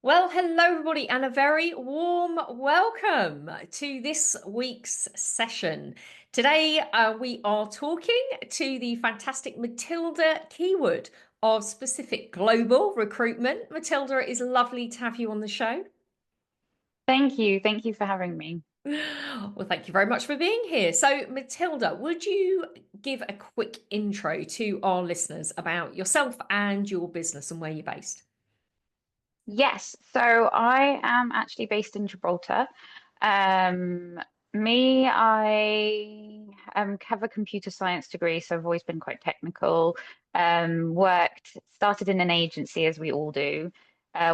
Well, hello, everybody, and a very warm welcome to this week's session. Today, we are talking to the fantastic Matilda Keywood of Specific Global Recruitment. Matilda, it is lovely to have you on the show. Thank you. Thank you for having me. Well, thank you very much for being here. So, Matilda, would you give a quick intro to our listeners about yourself and your business and where you're based? Yes, so I am actually based in Gibraltar. Um, I have a computer science degree, so I've always been quite technical. Started in an agency as we all do,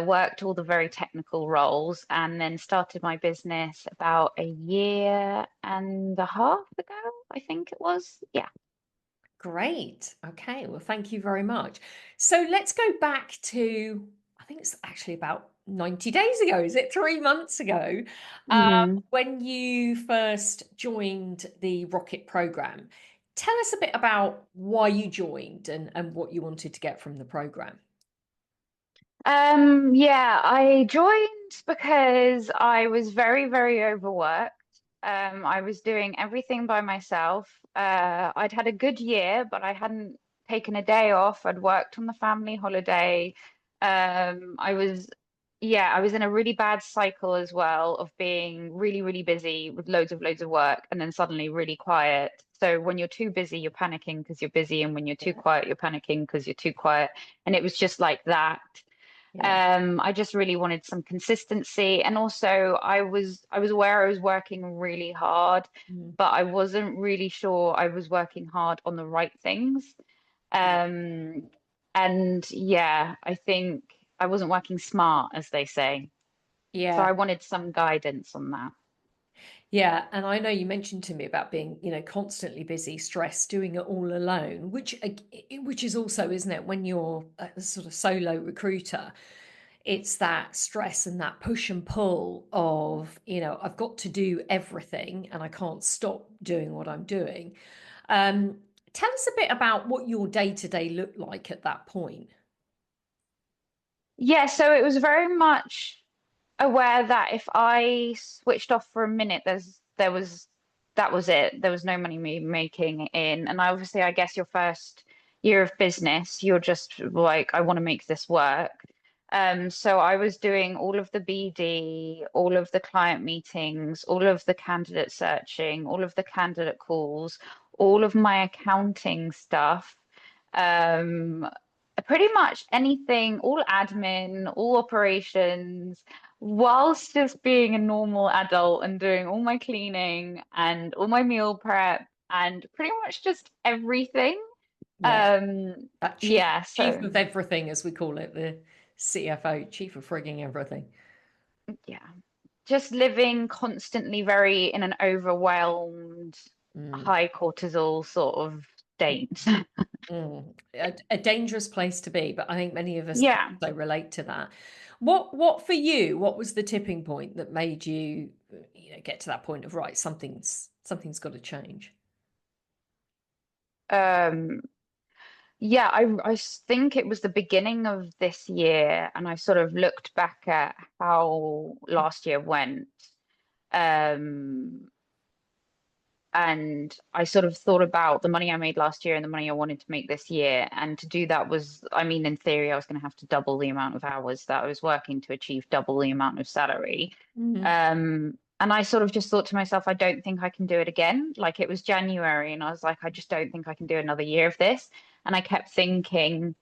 worked all the very technical roles, and then started my business about a year and a half ago, I think it was. Yeah. Great. Okay. Well, thank you very much. So let's go back to, I think it's actually about 90 days ago. Is it 3 months ago? When you first joined the Rocket program. Tell us a bit about why you joined and what you wanted to get from the program. Yeah, I joined because I was very, very overworked. I was doing everything by myself. I'd had a good year, but I hadn't taken a day off. I'd worked on the family holiday. I was in a really bad cycle as well of being really, really busy with loads of work and then suddenly really quiet. So when you're too busy, you're panicking because you're busy, and when you're too Yeah. quiet, you're panicking because you're too quiet. And it was just like that. Yeah. I just really wanted some consistency, and also I was aware I was working really hard, Mm. but I wasn't really sure I was working hard on the right things. Yeah. Um, and yeah, I think I wasn't working smart, as they say. So Yeah. I wanted some guidance on that. Yeah, and I know you mentioned to me about being, constantly busy, stressed, doing it all alone, which is also, isn't it, when you're a sort of solo recruiter, it's that stress and that push and pull of, I've got to do everything and I can't stop doing what I'm doing. Um, Tell us a bit about what your day to day looked like at that point. Yeah, so it was very much aware that if I switched off for a minute, that was it. There was no money making in. And I guess your first year of business, you're just like, I want to make this work. So I was doing all of the BD, all of the client meetings, all of the candidate searching, all of the candidate calls, all of my accounting stuff. Um, Pretty much anything, all admin, all operations, whilst just being a normal adult and doing all my cleaning and all my meal prep and pretty much just everything. Yeah, Um, that yeah, chief so of everything, as we call it, the CFO, chief of frigging everything. yeah, just living constantly very in an overwhelmed, Mm. high cortisol sort of state. A dangerous place to be, but I think many of us can Yeah. also relate to that. What for you? What was the tipping point that made you, get to that point of right, something's got to change? Um, Yeah, I think it was the beginning of this year, and I sort of looked back at how last year went. Um, and I sort of thought about the money I made last year and the money I wanted to make this year. And to do that was, I mean, in theory, I was going to have to double the amount of hours that I was working to achieve double the amount of salary. Mm. And I sort of just thought to myself, I don't think I can do it again. Like it was January, and I was like, I just don't think I can do another year of this. And I kept thinking,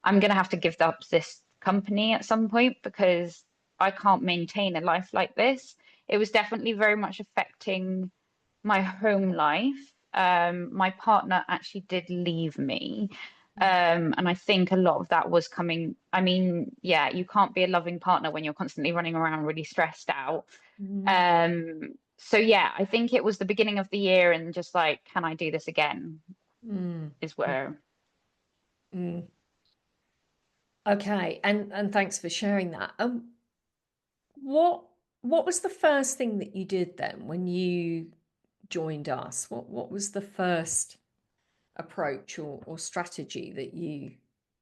I'm going to have to give up this company at some point because I can't maintain a life like this. It was definitely very much affecting my home life. My partner actually did leave me. And I think a lot of that was coming. I mean, yeah, you can't be a loving partner when you're constantly running around really stressed out. Mm. So yeah, I think it was the beginning of the year and just like, can I do this again? Mm. Is where. Mm. Okay, and thanks for sharing that. What what was the first thing that you did then when you joined us? What was the first approach or strategy that you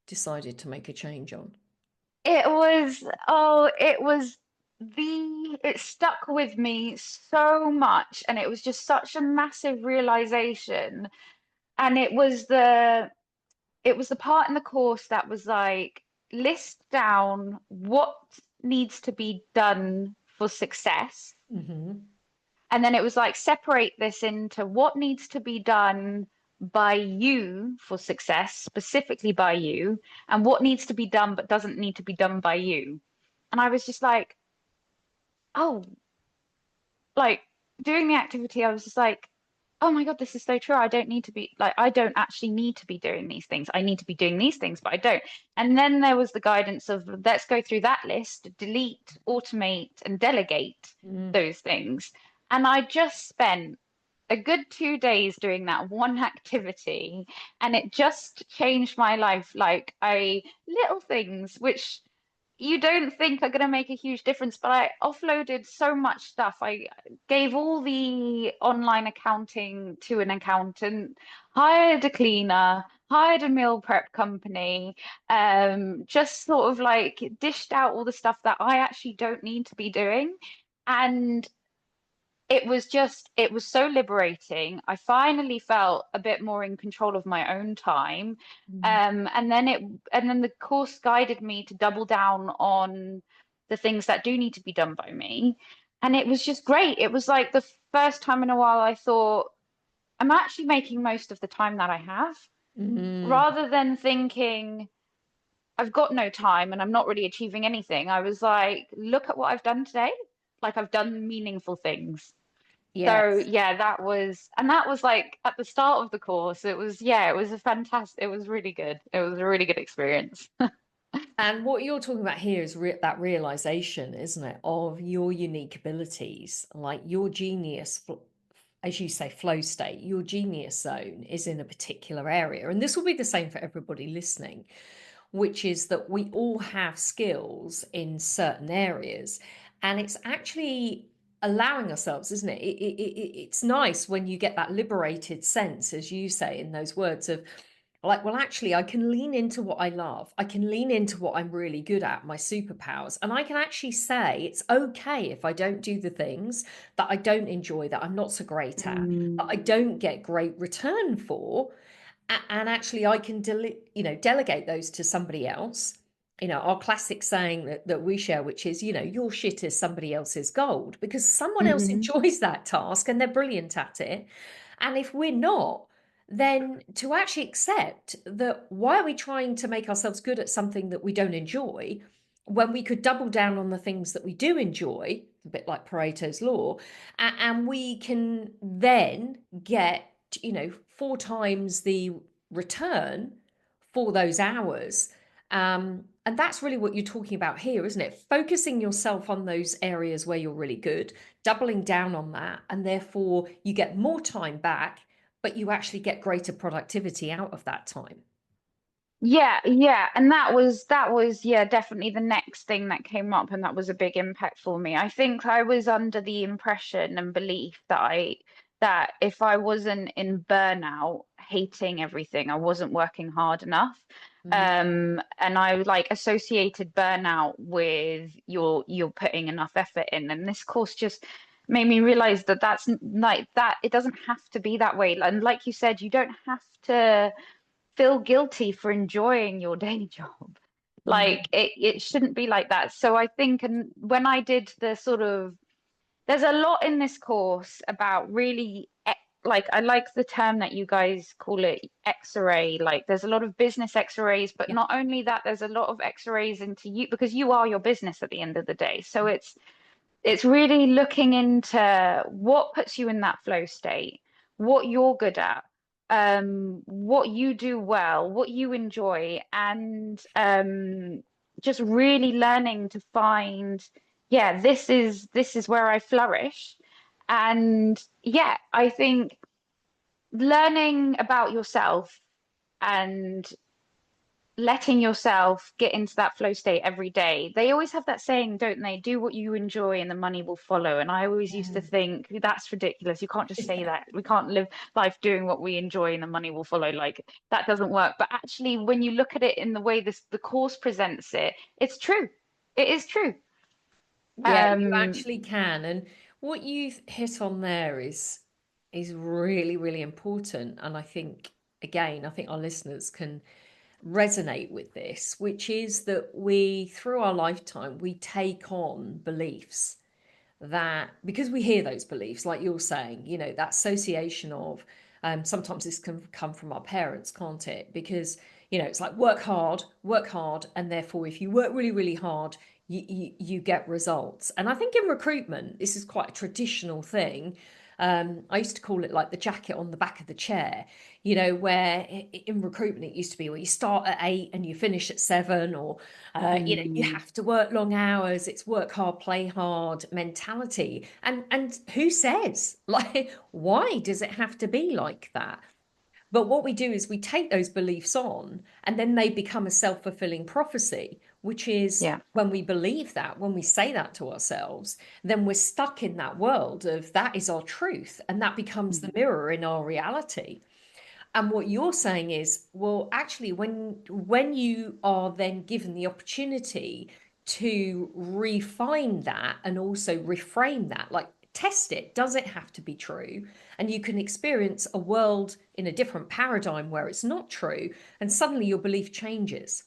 decided to make a change on? It was, oh, it was it stuck with me so much. And it was just such a massive realization. And it was the part in the course that was like, list down what needs to be done for success. Hmm. And then it was like, separate this into what needs to be done by you for success, specifically by you, and what needs to be done but doesn't need to be done by you. And I was just like, oh, like doing the activity, I was just like, oh my God, this is so true. I don't need to be like, I don't actually need to be doing these things. I need to be doing these things, but I don't. And then there was the guidance of let's go through that list, delete, automate, and delegate Mm. those things. And I just spent a good 2 days doing that one activity, and it just changed my life. Like I little things which you don't think are going to make a huge difference, but I offloaded so much stuff. I gave all the online accounting to an accountant, hired a cleaner, hired a meal prep company, just sort of like dished out all the stuff that I actually don't need to be doing. And it was so liberating. I finally felt a bit more in control of my own time. Mm. And then the course guided me to double down on the things that do need to be done by me. And it was just great. It was like the first time in a while I thought, I'm actually making most of the time that I have, Mm. rather than thinking, I've got no time and I'm not really achieving anything. I was like, look at what I've done today. Like I've done meaningful things. So Yes. yeah, and that was like at the start of the course. It was, yeah, it was a fantastic, it was really good. It was a really good experience. And what you're talking about here is that realization, isn't it, of your unique abilities, like your genius, as you say, flow state, your genius zone is in a particular area. And this will be the same for everybody listening, which is that we all have skills in certain areas. And it's actually allowing ourselves, isn't it? It's nice when you get that liberated sense, as you say in those words, of like, well, actually, I can lean into what I love. I can lean into what I'm really good at, my superpowers. And I can actually say it's okay if I don't do the things that I don't enjoy, that I'm not so great at, that I Mm. don't get great return for. And actually, I can, delegate those to somebody else. Our classic saying that we share, which is, your shit is somebody else's gold, because someone else Hmm. enjoys that task and they're brilliant at it. And if we're not, then to actually accept that, why are we trying to make ourselves good at something that we don't enjoy when we could double down on the things that we do enjoy, a bit like Pareto's law, and we can then get, 4 times the return for those hours. And that's really what you're talking about here, isn't it? Focusing yourself on those areas where you're really good, doubling down on that, and therefore you get more time back, but you actually get greater productivity out of that time. Yeah, yeah, and that was yeah, definitely the next thing that came up, and that was a big impact for me. I think I was under the impression and belief that if I wasn't in burnout, hating everything, I wasn't working hard enough. Mm. And I like associated burnout with you're putting enough effort in, and this course just made me realize that like that it doesn't have to be that way. And like you said, you don't have to feel guilty for enjoying your day job. Mm. Like it shouldn't be like that. So I think, and when I did the sort of, there's a lot in this course about really like I like the term that you guys call it X-ray. Like there's a lot of business X-rays, but Yeah. not only that, there's a lot of X-rays into you because you are your business at the end of the day. So it's really looking into what puts you in that flow state, what you're good at, what you do well, what you enjoy, and just really learning to find, yeah, this is where I flourish. And yeah, I think learning about yourself and letting yourself get into that flow state every day. They always have that saying, don't they? Do what you enjoy and the money will follow. And I always used to think that's ridiculous. You can't just say Yeah. that. We can't live life doing what we enjoy and the money will follow. Like that doesn't work. But actually, when you look at it in the way the course presents it, it's true. It is true. Yeah, you Um, actually can. And what you've hit on there is really, really important. And I think, again, I think our listeners can resonate with this, which is that we, through our lifetime, we take on beliefs that, because we hear those beliefs, like you're saying, that association of, sometimes this can come from our parents, can't it? Because, it's like work hard, and therefore, if you work really, really hard, you get results. And I think in recruitment, this is quite a traditional thing. I used to call it like the jacket on the back of the chair, where in recruitment it used to be where you start at 8 and you finish at 7, or you mm, have to work long hours. It's work hard, play hard mentality. And who says, like, why does it have to be like that? But what we do is we take those beliefs on, and then they become a self-fulfilling prophecy, which is yeah. when we believe that, when we say that to ourselves, then we're stuck in that world of that is our truth, and that becomes the Mhm. mirror in our reality. And what you're saying is, well, actually, when you are then given the opportunity to refine that and also reframe that, like test it, does it have to be true? And you can experience a world in a different paradigm where it's not true, and suddenly your belief changes.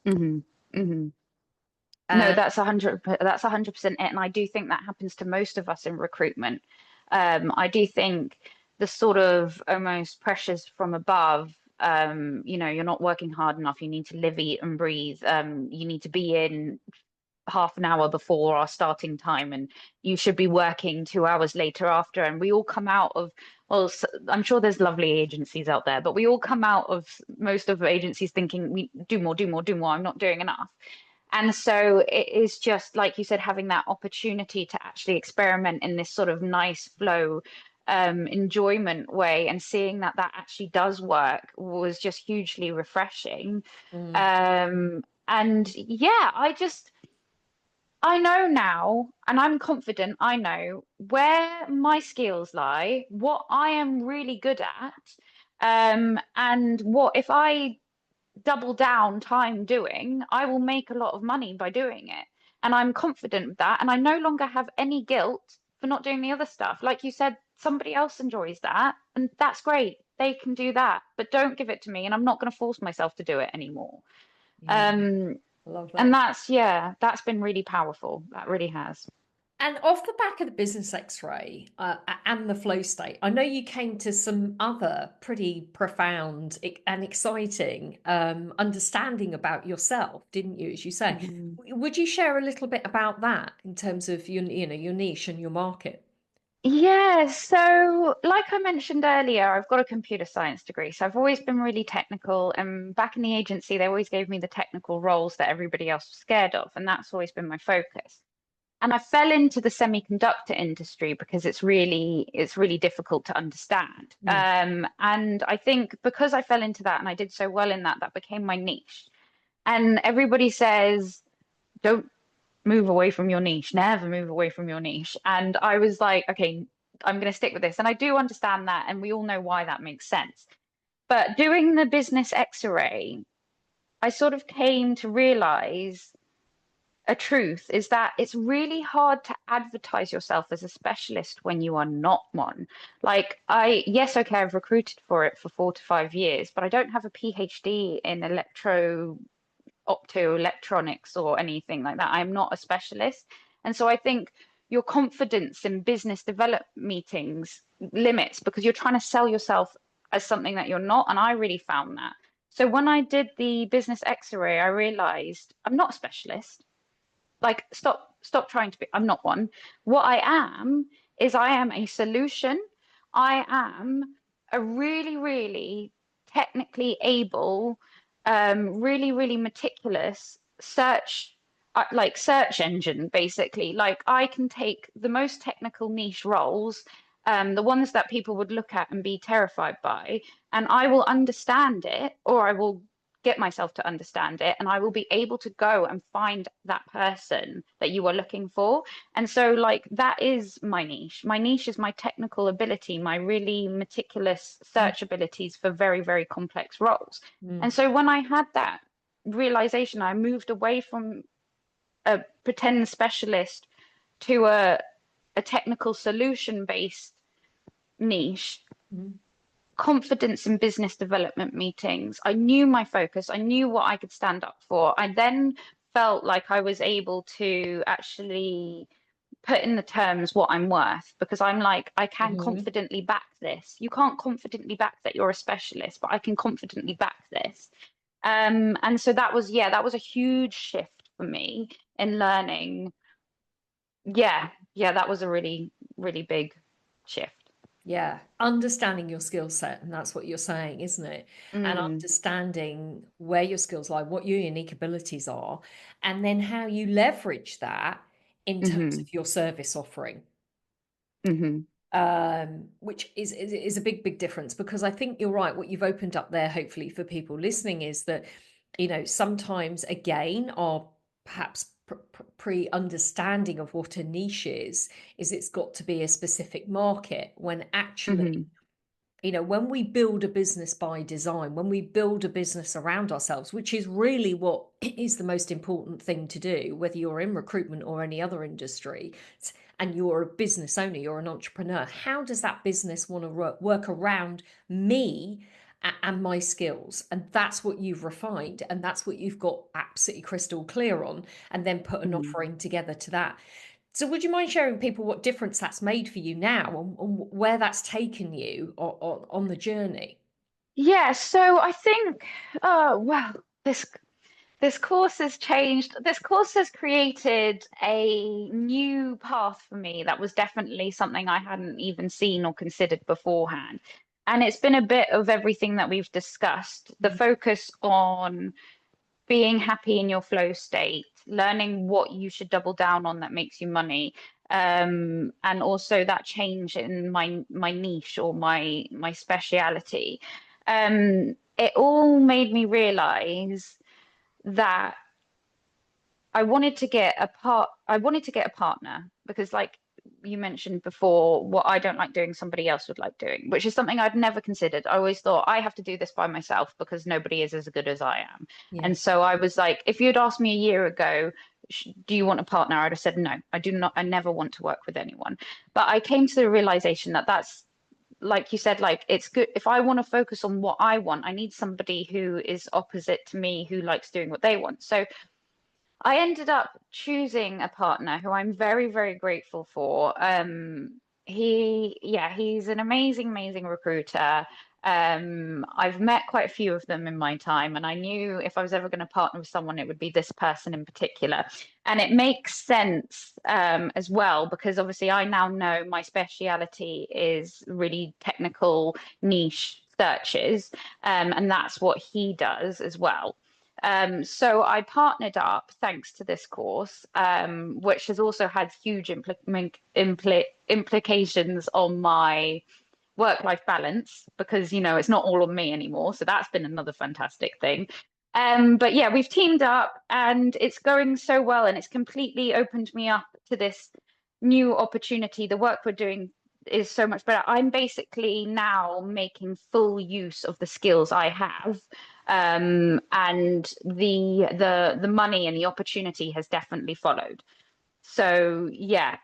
Hmm. Hmm. No, And that's 100% it. And I do think that happens to most of us in recruitment. I do think the sort of almost pressures from above, you're not working hard enough. You need to live, eat, and breathe. You need to be in half an hour before our starting time, and you should be working 2 hours later after. And we all come out of, well, I'm sure there's lovely agencies out there, but we all come out of most of the agencies thinking we do more, do more, do more. I'm not doing enough. And so it is just like you said, having that opportunity to actually experiment in this sort of nice flow, enjoyment way, and seeing that that actually does work was just hugely refreshing. mm, And yeah, I know now, and I'm confident I know where my skills lie, what I am really good at, and what if I double down time doing, I will make a lot of money by doing it. And I'm confident with that. And I no longer have any guilt for not doing the other stuff. Like you said, somebody else enjoys that, and that's great. They can do that, but don't give it to me, and I'm not going to force myself to do it anymore. yeah, Um, love and that. that's been really powerful. That really has. And off the back of the business x-ray and the flow state, I know you came to some other pretty profound and exciting understanding about yourself, didn't you, as you say? Mhm. Would you share a little bit about that in terms of your niche and your market? Yeah, so like I mentioned earlier, I've got a computer science degree, so I've always been really technical. And back in the agency, they always gave me the technical roles that everybody else was scared of, and that's always been my focus. And I fell into the semiconductor industry because it's really difficult to understand. Mm. And I think because I fell into that and I did so well in that, that became my niche. And everybody says, don't move away from your niche, never move away from your niche. And I was like, okay, I'm going to stick with this. And I do understand that. And we all know why that makes sense. But doing the business x-ray, I sort of came to realize a truth is that it's really hard to advertise yourself as a specialist when you are not one. Like yes, okay, I've recruited for it for 4 to 5 years, but I don't have a PhD in optoelectronics or anything like that. I'm not a specialist. And so I think your confidence in business development meetings limits because you're trying to sell yourself as something that you're not. And I really found that. So when I did the business x-ray, I realized I'm not a specialist. Like, stop trying to be, I'm not one. What I am is I am a solution. I am a really, really technically able, really, really meticulous search engine, basically. Like, I can take the most technical niche roles, the ones that people would look at and be terrified by, and I will understand it, or I will get myself to understand it, and I will be able to go and find that person that you are looking for. And so, like, that is my niche. My niche is my technical ability, my really meticulous search abilities for very, very complex roles. And Mm. so when I had that realization, I moved away from a pretend specialist to a technical solution based niche. Mm. Confidence in business development meetings. I knew my focus, I knew what I could stand up for. I then felt like I was able to actually put in the terms what I'm worth, because I'm like, I can Mhm. confidently back this. You can't confidently back that you're a specialist, but I can confidently back this. And so that was, yeah, that was a huge shift for me in learning. Yeah, that was a really, really big shift. Yeah, understanding your skill set, and that's what you're saying, isn't it? And Mm, understanding where your skills lie, what your unique abilities are, and then how you leverage that in terms hmm of your service offering. hmm Which is a big, big difference, because I think you're right. What you've opened up there, hopefully for people listening, is that, sometimes again, our perhaps pre-understanding of what a niche is it's got to be a specific market, when actually, hmm when we build a business by design, when we build a business around ourselves, which is really what is the most important thing to do, whether you're in recruitment or any other industry, and you're a business owner, you're an entrepreneur, how does that business want to work around me and my skills? And that's what you've refined, and that's what you've got absolutely crystal clear on, and then put an hmm offering together to that. So would you mind sharing people what difference that's made for you now, and where that's taken you on the journey? Yeah, so I think, well, this course has changed. This course has created a new path for me that was definitely something I hadn't even seen or considered beforehand. And it's been a bit of everything that we've discussed. The focus on being happy in your flow state, learning what you should double down on that makes you money, and also that change in my niche or my speciality. It all made me realize that I wanted to get a partner, because, like you mentioned before, what I don't like doing somebody else would like doing, which is something I'd never considered. I always thought I have to do this by myself because nobody is as good as I am. Yeah. And so I was like, if you'd asked me a year ago, do you want a partner? I'd have said no, I do not. I never want to work with anyone. But I came to the realization that that's, like you said, like, it's good if I want to focus on what I want, I need somebody who is opposite to me, who likes doing what they want. So I ended up choosing a partner who I'm very, very grateful for. He's an amazing, amazing recruiter. I've met quite a few of them in my time, and I knew if I was ever going to partner with someone, it would be this person in particular. And it makes sense, as well, because obviously I now know my speciality is really technical niche searches, and that's what he does as well. So I partnered up thanks to this course, which has also had huge implications on my work-life balance, because it's not all on me anymore. So that's been another fantastic thing. But yeah, we've teamed up and it's going so well, and it's completely opened me up to this new opportunity. The work we're doing is so much better. I'm basically now making full use of the skills I have, and the money and the opportunity has definitely followed. So yeah,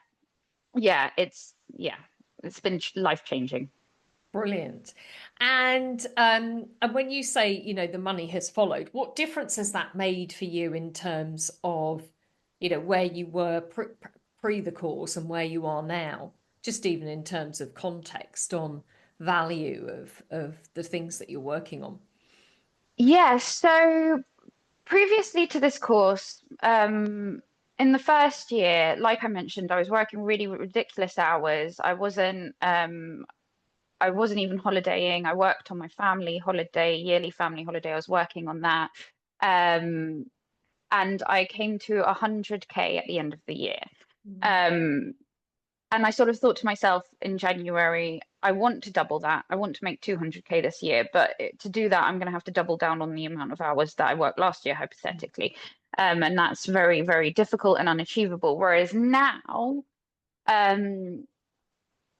it's been life changing. Brilliant. And when you say, the money has followed, what difference has that made for you in terms of, where you were pre the course and where you are now? Just even in terms of context on value of the things that you're working on. Yeah, so previously to this course, in the first year, like I mentioned, I was working really ridiculous hours. I wasn't even holidaying. I worked on my family holiday, yearly family holiday. I was working on that. Um, and I came to 100K at the end of the year. Mm. Um, and I sort of thought to myself in January, I want to double that. I want to make 200K this year, but to do that, I'm going to have to double down on the amount of hours that I worked last year, hypothetically. And that's very, very difficult and unachievable. Whereas now, um,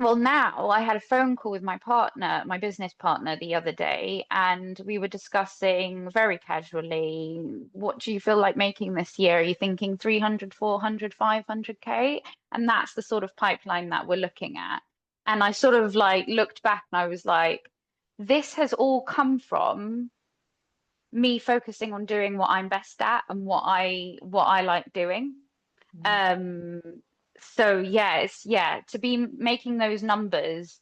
well, now I had a phone call with my partner, my business partner, the other day, and we were discussing very casually, what do you feel like making this year? Are you thinking 300, 400, 500K? And that's the sort of pipeline that we're looking at. And I sort of like looked back and I was like, this has all come from me focusing on doing what I'm best at and what I like doing. Mm. Um, so yeah, to be making those numbers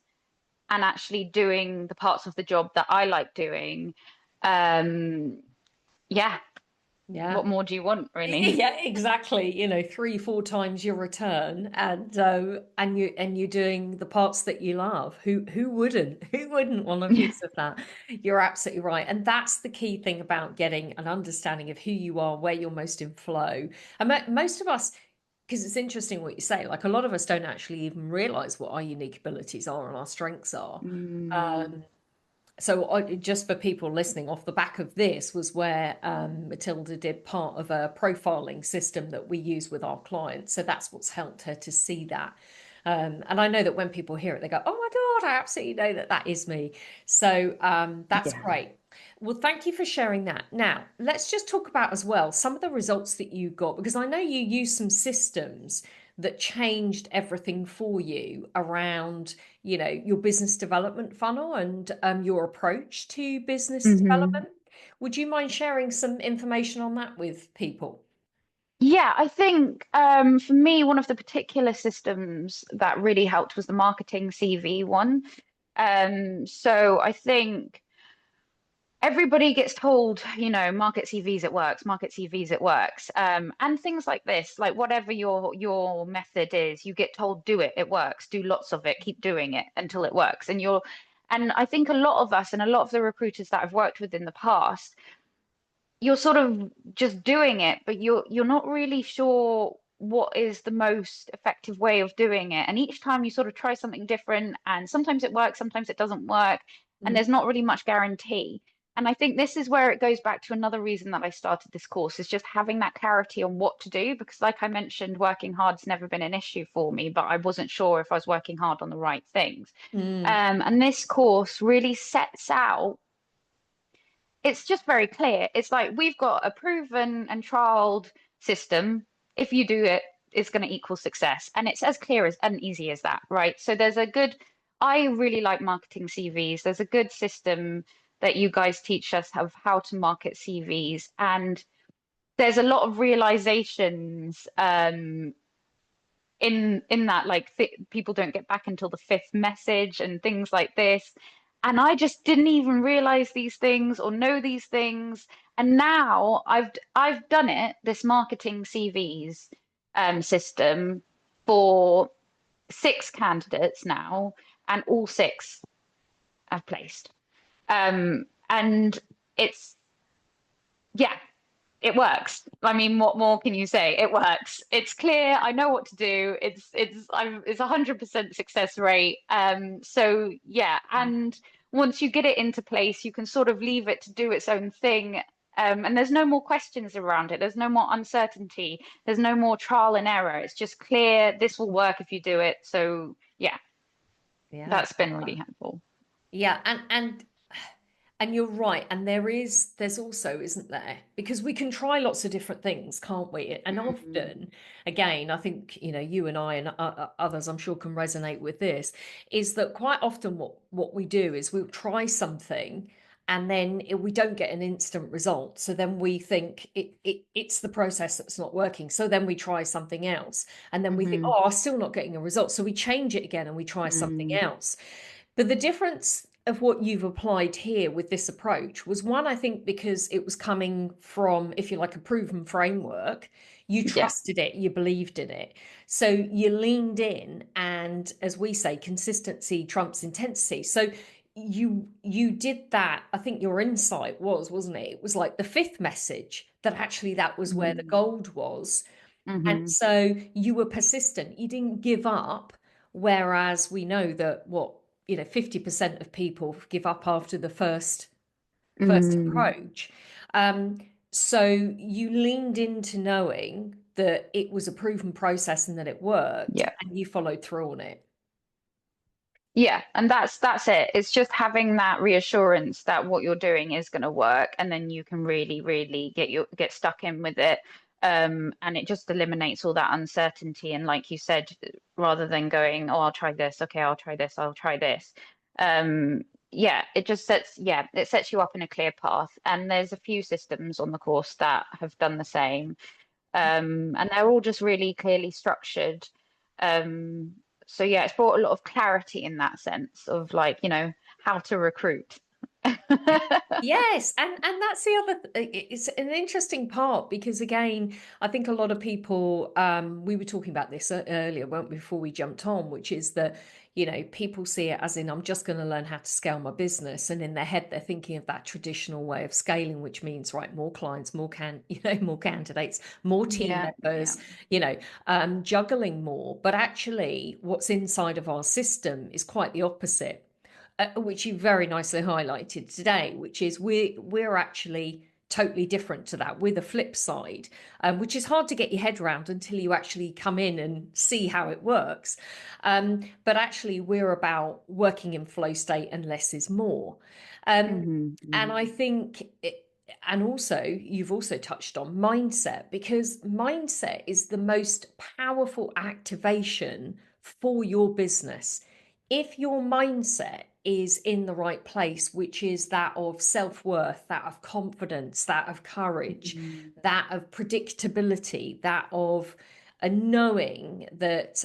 and actually doing the parts of the job that I like doing. Um, yeah, Yeah. what more do you want, really? Yeah, exactly. 3, 4 times your return, and you're doing the parts that you love. Who wouldn't? Who wouldn't want a Yeah. piece of that? You're absolutely right, and that's the key thing about getting an understanding of who you are, where you're most in flow. And most of us, because it's interesting what you say. Like a lot of us don't actually even realize what our unique abilities are and our strengths are. Mm, Um, so just for people listening, off the back of this was where Matilda did part of a profiling system that we use with our clients. So that's what's helped her to see that. And I know that when people hear it, they go, "Oh my God, I absolutely know that that is me." So that's yeah. great. Well, thank you for sharing that. Now, let's just talk about as well some of the results that you got, because I know you use some systems that changed everything for you around your business development funnel and your approach to business Hmm. development. Would you mind sharing some information on that with people? Yeah, I think for me, one of the particular systems that really helped was the marketing CV one. So I think everybody gets told, market CVs, it works, market CVs, it works. And things like this, like whatever your method is, you get told, do it, it works, do lots of it, keep doing it until it works. And I think a lot of us and a lot of the recruiters that I've worked with in the past, you're sort of just doing it, but you're not really sure what is the most effective way of doing it. And each time you sort of try something different, and sometimes it works, sometimes it doesn't work, and Mm, there's not really much guarantee. And I think this is where it goes back to another reason that I started this course is just having that clarity on what to do. Because, like I mentioned, working hard's never been an issue for me, but I wasn't sure if I was working hard on the right things. mm, And this course really sets out, it's just very clear. It's like we've got a proven and trialed system. If you do it, it's going to equal success. And it's as clear as and easy as that, right? So I really like marketing CVs. There's a good system that you guys teach us of how to market CVs. And there's a lot of realizations in that, like people don't get back until the fifth message and things like this. And I just didn't even realize these things or know these things. And now I've done it, this marketing CVs system, for 6 candidates now, and all 6 I've placed. And it's, yeah, it works. I mean, what more can you say? It works. It's clear. I know what to do. It's 100% success rate. So yeah, and once you get it into place, you can sort of leave it to do its own thing. And there's no more questions around it. There's no more uncertainty. There's no more trial and error. It's just clear. This will work if you do it. So yeah, yeah, that's been really helpful. yeah, and you're right. And there's also, isn't there? Because we can try lots of different things, can't we? And Mm. often, again, I think, you and I and others, I'm sure, can resonate with this, is that quite often what we do is we'll try something and then we don't get an instant result. So then we think it's the process that's not working. So then we try something else. And then we think, Hmm. oh, I'm still not getting a result. So we change it again and we try something Mm. else. But the difference of what you've applied here with this approach was one, I think, because it was coming from, if you like, a proven framework. You Yeah. trusted it, you believed in it. So you leaned in, and as we say, consistency trumps intensity. So you did that. I think your insight was, wasn't it? It was like the fifth message that actually that was where the Mm. gold was. And Hmm. so you were persistent. You didn't give up. Whereas we know that what, 50% of people give up after the first Mm, approach. Um, so you leaned into knowing that it was a proven process and that it worked, yeah. and you followed through on it. Yeah, and that's it. It's just having that reassurance that what you're doing is going to work, and then you can really, really get stuck in with it. And it just eliminates all that uncertainty. And like you said, rather than going, oh, I'll try this, okay, I'll try this, I'll try this. Um, yeah, it sets you up in a clear path. And there's a few systems on the course that have done the same. And they're all just really clearly structured. Um, so yeah, it's brought a lot of clarity in that sense of like, how to recruit. Yes, and that's the other it's an interesting part because again, I think a lot of people we were talking about this earlier, weren't we, before we jumped on, which is that, people see it as in I'm just going to learn how to scale my business, and in their head they're thinking of that traditional way of scaling, which means right, more clients, more candidates, more team Yeah, yeah. members, juggling more. But actually, what's inside of our system is quite the opposite, which you very nicely highlighted today, which is we're actually totally different to that. We're the flip side, which is hard to get your head around until you actually come in and see how it works. But actually, we're about working in flow state and less is more. And I think and also you've also touched on mindset, because mindset is the most powerful activation for your business. If your mindset is in the right place, which is that of self-worth, that of confidence, that of courage, Mhm. that of predictability, that of a knowing that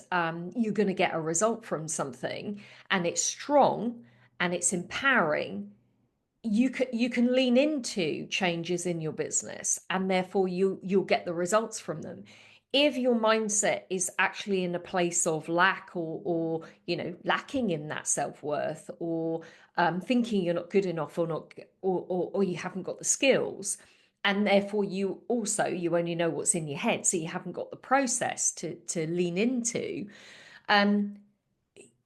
you're going to get a result from something, and it's strong and it's empowering, you can lean into changes in your business, and therefore you'll get the results from them. If your mindset is actually in a place of lack, or lacking in that self-worth, or thinking you're not good enough, or not, or you haven't got the skills, and therefore you only know what's in your head, so you haven't got the process to lean into, um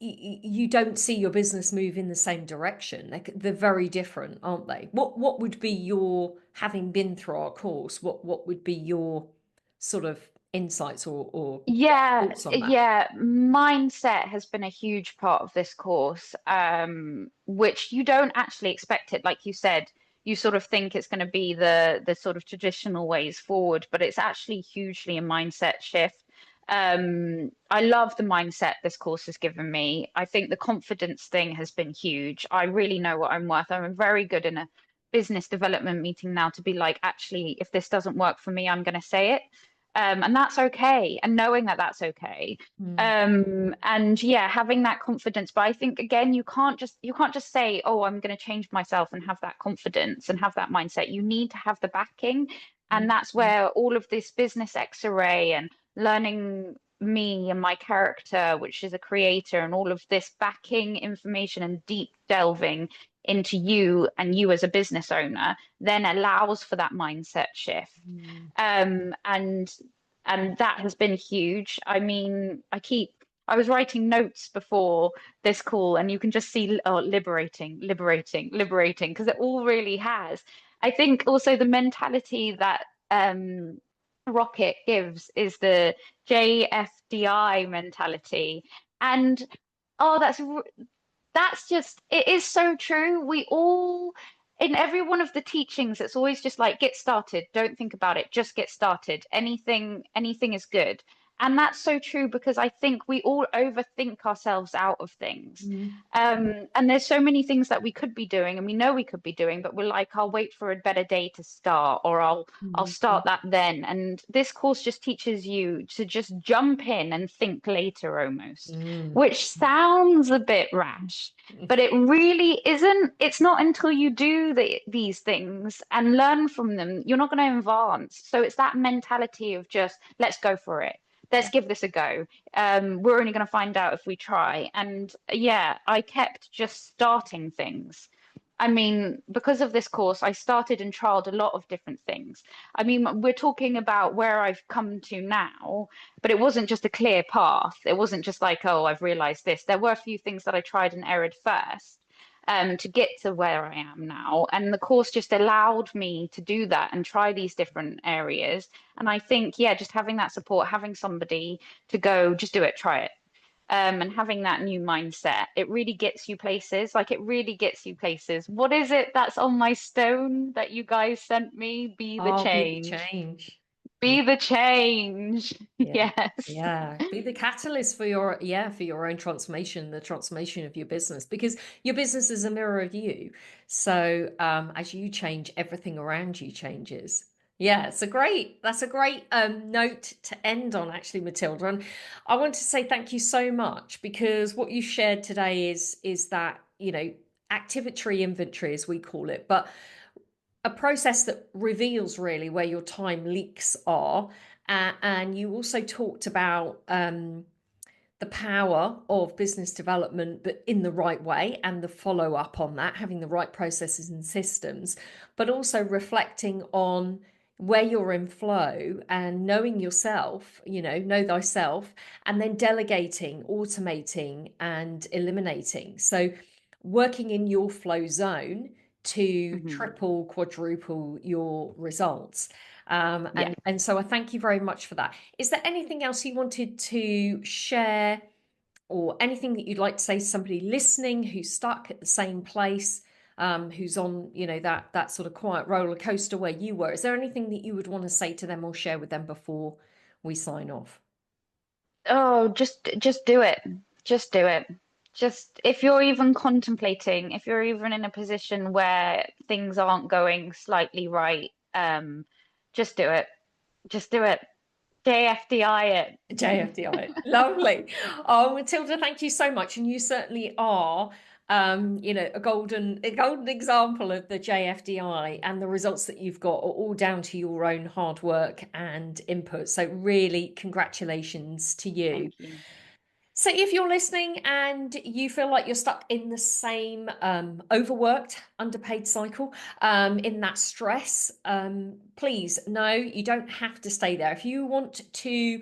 you don't see your business move in the same direction. They're very different, aren't they? What would be your, having been through our course, what would be your sort of insights or Yeah, thoughts on that? yeah. Mindset has been a huge part of this course, which you don't actually expect it. Like you said, you sort of think it's going to be the sort of traditional ways forward, but it's actually hugely a mindset shift. I love the mindset this course has given me. I think the confidence thing has been huge. I really know what I'm worth. I'm very good in a business development meeting now to be like, actually, if this doesn't work for me, I'm going to say it. And that's okay, and knowing that that's okay. Mm, And yeah, having that confidence. But I think again, you can't just say, oh, I'm going to change myself and have that confidence and have that mindset. You need to have the backing, and mm, that's where all of this business X-ray and learning me and my character, which is a creator, and all of this backing information and deep delving into you and you as a business owner then allows for that mindset shift. mm. And that has been huge. I mean, I was writing notes before this call, and you can just see, oh, liberating, liberating, liberating, because it all really has. I think also the mentality that Rocket gives is the JFDI mentality. And oh, that's just, it is so true. We all, in every one of the teachings, it's always just like, get started, don't think about it, just get started. Anything is good. And that's so true because I think we all overthink ourselves out of things. Mm, And there's so many things that we could be doing and we know we could be doing, but we're like, I'll wait for a better day to start, or I'll mm, start that then. And this course just teaches you to just jump in and think later almost, mm, which sounds a bit rash, mm, but it really isn't. It's not until you do these things and learn from them, you're not going to advance. So it's that mentality of just, let's go for it. Let's give this a go. We're only going to find out if we try. And yeah, I kept just starting things. I mean, because of this course, I started and trialed a lot of different things. I mean, we're talking about where I've come to now, but it wasn't just a clear path. It wasn't just like, oh, I've realized this. There were a few things that I tried and errored first, to get to where I am now. And the course just allowed me to do that and try these different areas. And I think, yeah, just having that support, having somebody to go, just do it, try it, and having that new mindset, it really gets you places. Like it really gets you places. What is it that's on my stone that you guys sent me? Be the I'll be the change. change. Yeah. Be the change. Yeah. Yes. Yeah. Be the catalyst for your, yeah, for your own transformation, the transformation of your business, because your business is a mirror of you. So as you change, everything around you changes. Yeah, that's a great note to end on, actually, Matilda. And I want to say thank you so much, because what you shared today is that, activatory inventory, as we call it, but a process that reveals really where your time leaks are. And you also talked about the power of business development, but in the right way, and the follow up on that, having the right processes and systems, but also reflecting on where you're in flow and knowing yourself, know thyself, and then delegating, automating, and eliminating. So, working in your flow zone to Hmm. triple, quadruple your results. Yeah. And so I thank you very much for that. Is there anything else you wanted to share, or anything that you'd like to say to somebody listening who's stuck at the same place, who's on, that sort of quiet roller coaster where you were? Is there anything that you would want to say to them or share with them before we sign off? Oh, just do it. Just do it. Just if you're even contemplating, if you're even in a position where things aren't going slightly right, just do it. Just do it. JFDI it. JFDI. Lovely. Oh, Matilda, thank you so much. And you certainly are, a golden example of the JFDI, and the results that you've got are all down to your own hard work and input. So really, congratulations to you. Thank you. So, if you're listening and you feel like you're stuck in the same overworked, underpaid cycle, in that stress, please, no, you don't have to stay there. If you want to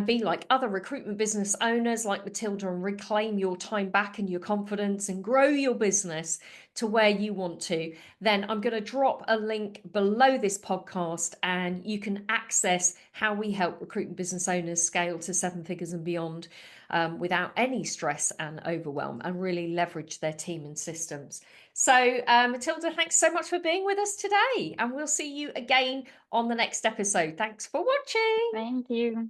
be like other recruitment business owners like Matilda, and reclaim your time back and your confidence and grow your business to where you want to, then I'm going to drop a link below this podcast, and you can access how we help recruitment business owners scale to seven figures and beyond, without any stress and overwhelm, and really leverage their team and systems. So, Matilda, thanks so much for being with us today, and we'll see you again on the next episode. Thanks for watching. Thank you.